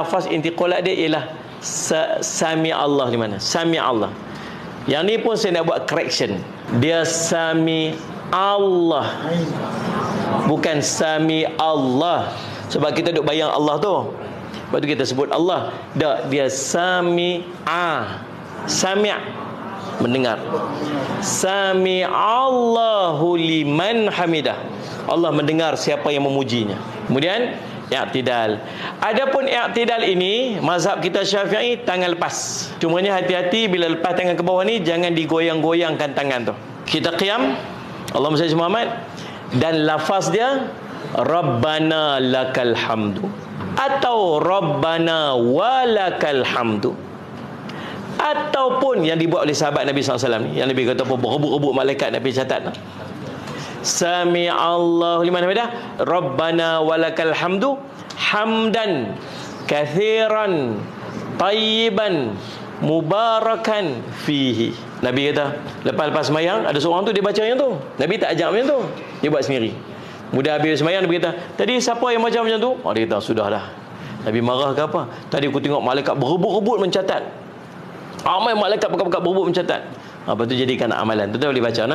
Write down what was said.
Lafaz intiqalat dia ialah Sami Allah di mana? Sami Allah. Yang ni pun saya nak buat correction. Dia Sami Allah, bukan Sami Allah. Sebab kita duk bayang Allah tu, sebab tu kita sebut Allah. Dia Sami'a. Sami' mendengar. Sami Allahu liman hamidah. Allah mendengar siapa yang memujinya. Kemudian i'tidal. Adapun i'tidal ini mazhab kita Syafi'i tangan lepas. Cumanya hati-hati bila lepas tangan ke bawah ni jangan digoyang-goyangkan tangan tu. Kita qiyam, Allahumma salli Muhammad, dan lafaz dia Rabbana lakal hamdu atau Rabbana walakal hamdu, ataupun yang dibuat oleh sahabat Nabi SAW ni, yang Nabi kata apa, berebut-rebut malaikat Nabi catat. Sami Allahu liman hamidah, Rabbana walakal hamdu, hamdan kathiran tayyiban mubarakan fihi. Nabi kata lepas-lepas semayang ada seorang tu dia baca yang tu, Nabi tak ajak macam tu, dia buat sendiri. Mudah habis semayang Nabi kata, tadi siapa yang baca macam tu? Dia kata sudah dah. Nabi marah ke apa? Tadi aku tengok malaikat berebut-rebut mencatat. Ramai malaikat pekat-pekat berebut mencatat. Apa tu jadikan amalan. Tu boleh baca.